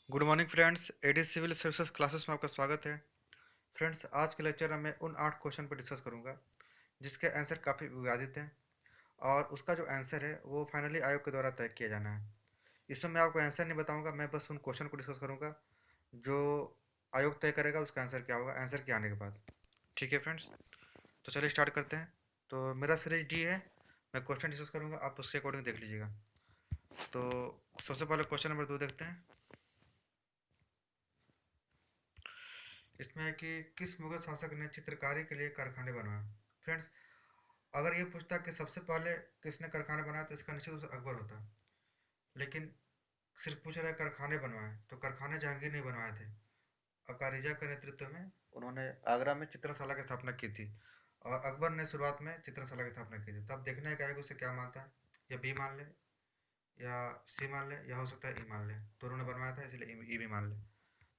Good morning friends. AD civil services classes में आपका स्वागत है। फ्रेंड्स, आज के लेक्चर में मैं उन 8 क्वेश्चन पर डिस्कस करूंगा जिसके आंसर काफ़ी विवादित हैं और उसका जो आंसर है वो फाइनली आयोग के द्वारा तय किया जाना है। इसमें मैं आपको आंसर नहीं बताऊंगा, मैं बस उन क्वेश्चन को डिस्कस करूंगा जो आयोग तय करेगा उसका आंसर क्या होगा आंसर के आने के बाद। ठीक है फ्रेंड्स, तो चलिए स्टार्ट करते हैं। तो मेरा सीरीज डी है, मैं क्वेश्चन डिस्कस करूंगा, आप उसके अकॉर्डिंग देख लीजिएगा। तो सबसे पहले क्वेश्चन नंबर 2 देखते हैं। इसमें है कि किस मुगल शासक ने चित्रकारी के लिए कारखाने बनवाए। फ्रेंड्स, अगर ये पूछता कि सबसे पहले किसने कारखाने बनाया तो इसका निश्चित रूप से अकबर होता। लेकिन सिर्फ पूछ रहा है कारखाने बनवाए, तो कारखाने जहांगीर नहीं बनवाए थे। अकारिजा के नेतृत्व में उन्होंने आगरा में चित्रशाला की स्थापना की थी और अकबर ने शुरुआत में चित्रशाला की स्थापना की थी। तब देखना है कि आगे उसे क्या मानता है, या बी मान ले या सी मान ले या हो सकता है ई मान ले। तो उन्होंने बनवाया था इसलिए ई भी मान ले।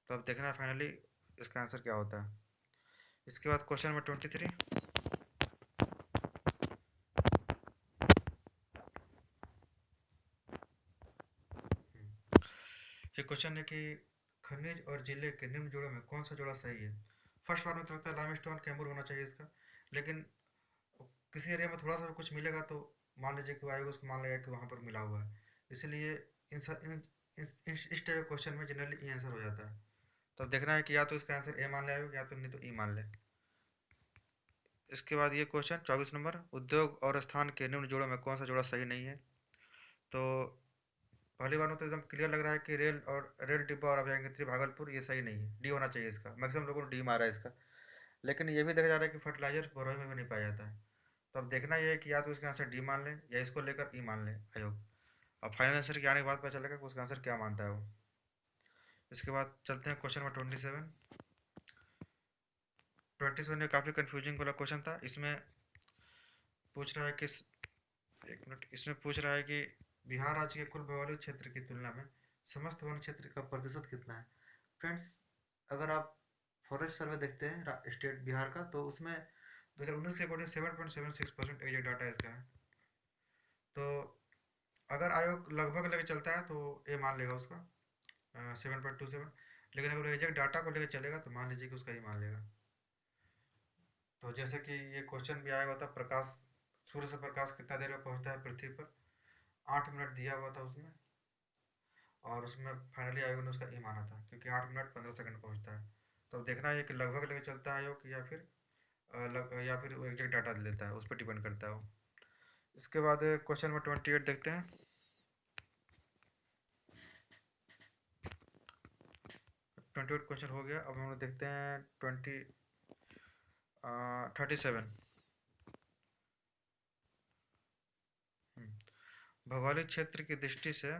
तो अब देखना है फाइनली इसका आंसर क्या होता है। इसके बाद क्वेश्चन नंबर 23। ये क्वेश्चन है कि खनिज और जिले के निम्न जोड़ों में कौन सा जोड़ा सही है। फर्स्ट बार में तो लगता है लाइमस्टोन कैम्बूर होना चाहिए इसका, लेकिन किसी एरिया में थोड़ा सा भी कुछ मिलेगा तो मान लीजिए कि आयोग उसको मान लेगा कि वहाँ पर मिला हुआ है। इसलिए इन स- इन इस टाइप के क्वेश्चन में जनरली ई आंसर हो जाता है। तो अब देखना है कि या तो इसका आंसर ए मान ले आयोग या तो नहीं तो ई मान ले। इसके बाद ये क्वेश्चन 24 नंबर, उद्योग और स्थान के निम्न जोड़ों में कौन सा जोड़ा सही नहीं है। तो पहली बार में तो एकदम क्लियर लग रहा है कि रेल डिब्बा और अभ्यांगत्री भागलपुर ये सही नहीं है, डी होना चाहिए इसका। मैक्सिमम लोगों ने डी मारा है इसका। लेकिन ये भी देखा जा रहा है कि फर्टिलाइजर भरोई में भी नहीं पाया जाता है। तो अब देखना ये है कि या तो इसका आंसर डी मान ले या इसको लेकर ई मान ले आयोग। अब फाइनल आंसर के आने के बाद पता चलेगा कि उसका आंसर क्या मानता है वो। इसके बाद चलते हैं क्वेश्चन नंबर 27। 27 में काफ़ी कंफ्यूजिंग वाला क्वेश्चन था। इसमें पूछ रहा है कि एक मिनट, इसमें पूछ रहा है कि बिहार राज्य के कुल भौगोलिक क्षेत्र की तुलना में समस्त वन क्षेत्र का प्रतिशत कितना है। फ्रेंड्स, अगर आप फॉरेस्ट सर्वे देखते हैं स्टेट बिहार का, तो उसमें 2019 के अकॉर्डिंग 7.76% एग्जैक्ट डाटा इसका है। तो अगर आयोग लगभग लेके चलता है तो ए मान लेगा उसका 7.27। लेकिन अगर एग्जैक्ट डाटा को लेकर चलेगा तो मान लीजिए कि उसका ही मान लेगा। तो जैसे कि ये क्वेश्चन भी आया हुआ था, प्रकाश सूर्य से प्रकाश कितना देर में पहुंचता है पृथ्वी पर, 8 मिनट दिया हुआ था उसमें। और उसमें फाइनली आयोग ने उसका ई माना था क्योंकि 8 मिनट 15 सेकंड पहुंचता है। तो अब देखना है कि लगभग लेके चलता है आयोग या फिर या फिर वो एग्जैक्ट डाटा लेता है, उस पर डिपेंड करता है वो। इसके बाद क्वेश्चन नंबर 28 देखते हैं। 28 क्वेश्चन हो गया। अब हम लोग देखते हैं 37। भौगोलिक क्षेत्र की दृष्टि से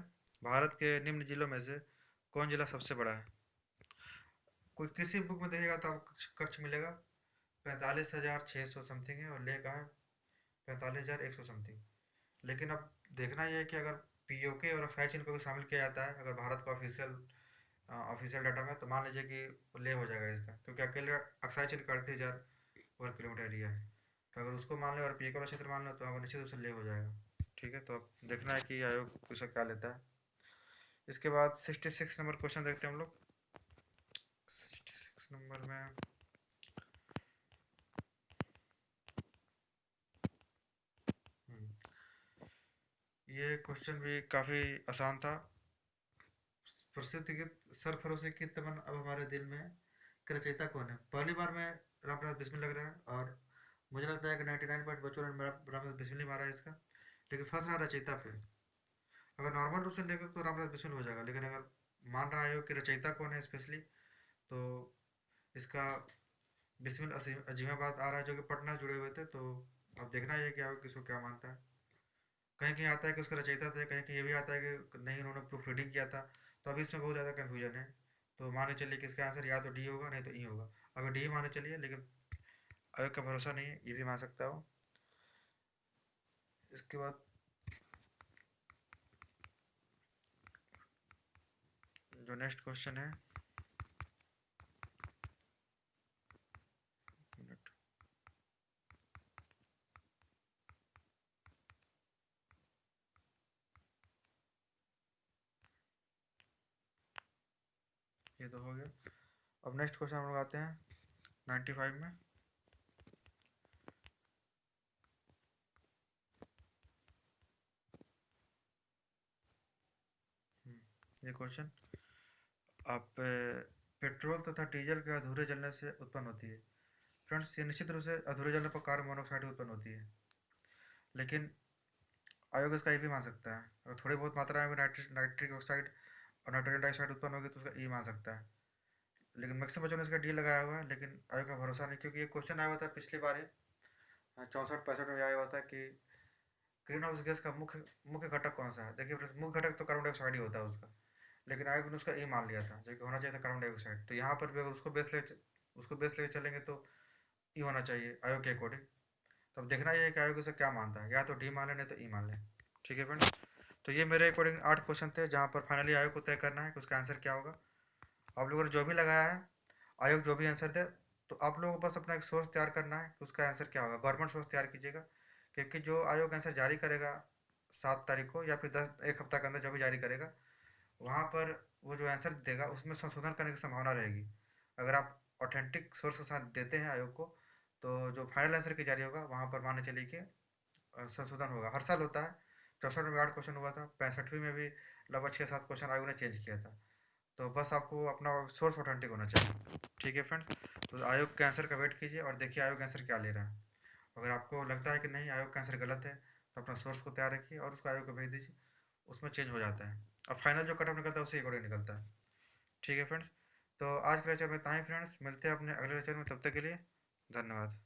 भारत के निम्न जिलों में से कौन जिला सबसे बड़ा है। कोई किसी बुक में देखेगा तो आपको कक्ष मिलेगा 45,600 समथिंग है और लेह का है 45,100 समथिंग। लेकिन अब देखना यह है कि अगर पीओके और अक्साई चिन्ह को भी शामिल किया जाता है अगर भारत का ऑफिशियल डाटा में, तो मान लीजिए कि ले हो जाएगा इसका, क्योंकि अकेले अक्साई चिन्ह का 38,000 वर्ग किलोमीटर एरिया है। तो अगर उसको मान लो और पीओके वाला क्षेत्र मान लो तो अब निश्चित रूप से ले हो जाएगा। ठीक है, तो अब देखना है कि आयोग उसका क्या लेता है। इसके बाद 66 नंबर क्वेश्चन देखते हैं हम लोग। 66 नंबर में ये क्वेश्चन भी काफ़ी आसान था। प्रसिद्ध गीत सरफरोशी की तमन्ना अब हमारे दिल में के रचयिता कौन है। पहली बार में रामप्रसाद बिस्मिल लग रहा है और मुझे लगता है कि 99.55 में रामप्रसाद बिस्मिल ही मारा है इसका। लेकिन फंस रहा रचयिता पे। अगर नॉर्मल रूप से लेकर तो रामप्रसाद बिस्मिल हो जाएगा, लेकिन अगर मान रहा है कि रचयिता कौन है स्पेशली, तो इसका बिस्मिल अजीमाबाद आ रहा है जो कि पटना से जुड़े हुए थे। तो अब देखना ही है कि आगे किसको क्या मानता है। कहीं कहीं आता है कि उसका रचयिता थे, कहीं कहीं ये भी आता है कि नहीं उन्होंने प्रूफ रीडिंग किया था। तो अभी इसमें बहुत ज़्यादा कन्फ्यूजन है। तो मान के चलिए कि इसका आंसर या तो डी होगा नहीं तो ई होगा। अगर डी मान के चलिए, लेकिन आयोग का भरोसा नहीं है, ये भी मान सकता हो। इसके बाद जो नेक्स्ट क्वेश्चन है, मिनट, ये तो हो गया। अब नेक्स्ट क्वेश्चन हम लोग आते हैं 95 में। ये क्वेश्चन आप पेट्रोल तथा डीजल के अधूरे जलने से उत्पन्न होती है। फ्रेंड्स, ये निश्चित रूप से अधूरे जलने पर कार्बन मोनोऑक्साइड उत्पन्न होती है, लेकिन आयोग इसका ये भी मान सकता है। अगर थोड़ी बहुत मात्रा में नाइट्रिक ऑक्साइड और नाइट्रोजन डाइऑक्साइड उत्पन्न होगी तो उसका ई मान सकता है। लेकिन मैक्सिमम बच्चों ने इसका डी लगाया हुआ है, लेकिन आयोग का भरोसा नहीं, क्योंकि ये क्वेश्चन आया हुआ था पिछली बार ही 64-65 में आया हुआ था कि ग्रीन हाउस गैस का मुख्य मुख्य घटक कौन सा है। देखिए friends, मुख्य घटक तो कार्बन डाइऑक्साइड ही होता है उसका, लेकिन आयोग ने उसका ई मान लिया था, जो कि होना चाहिए था कार्बन डाइऑक्साइड। तो यहाँ पर भी अगर उसको बेस लेके चलेंगे तो ई होना चाहिए आयोग के अकॉर्डिंग। तो अब देखना ये है कि आयोग इसे क्या मानता है, या तो डी मान लें नहीं तो ई मान लें। ठीक है फ्रेंड्स, तो ये मेरे अकॉर्डिंग 8 क्वेश्चन थे, जहाँ पर फाइनली आयोग को तय करना है कि उसका आंसर क्या होगा। आप लोगों ने जो भी लगाया है, आयोग जो भी आंसर दे, तो आप लोगों को बस अपना एक सोर्स तैयार करना है कि उसका आंसर क्या होगा। गवर्नमेंट सोर्स तैयार कीजिएगा, क्योंकि जो आयोग आंसर जारी करेगा 7 तारीख को, या फिर 1 हफ्ता के अंदर जो भी जारी करेगा, वहाँ पर वो जो आंसर देगा उसमें संशोधन करने की संभावना रहेगी। अगर आप ऑथेंटिक सोर्स के साथ देते हैं आयोग को, तो जो फाइनल आंसर की जारी होगा वहाँ पर मान चलिए कि संशोधन होगा। हर साल होता है। 64 में 8 क्वेश्चन हुआ था, 65वीं में भी लगभग 6-7 क्वेश्चन आयोग ने चेंज किया था। तो बस आपको अपना सोर्स ऑथेंटिक होना चाहिए। ठीक है फ्रेंड्स, तो आयोग के आंसर का वेट कीजिए और देखिए आयोग आंसर क्या ले रहा है। अगर आपको लगता है कि नहीं आयोग का आंसर गलत है, तो अपना सोर्स को तैयार रखिए और उसको आयोग को भेज दीजिए। उसमें चेंज हो जाता है और फाइनल जो कट ऑफ निकलता है उसी अकॉर्डिंग निकलता है। ठीक है फ्रेंड्स, तो आज के लेक्चर में इतना ही फ्रेंड्स। मिलते हैं अपने अगले लेक्चर में, तब तक के लिए धन्यवाद।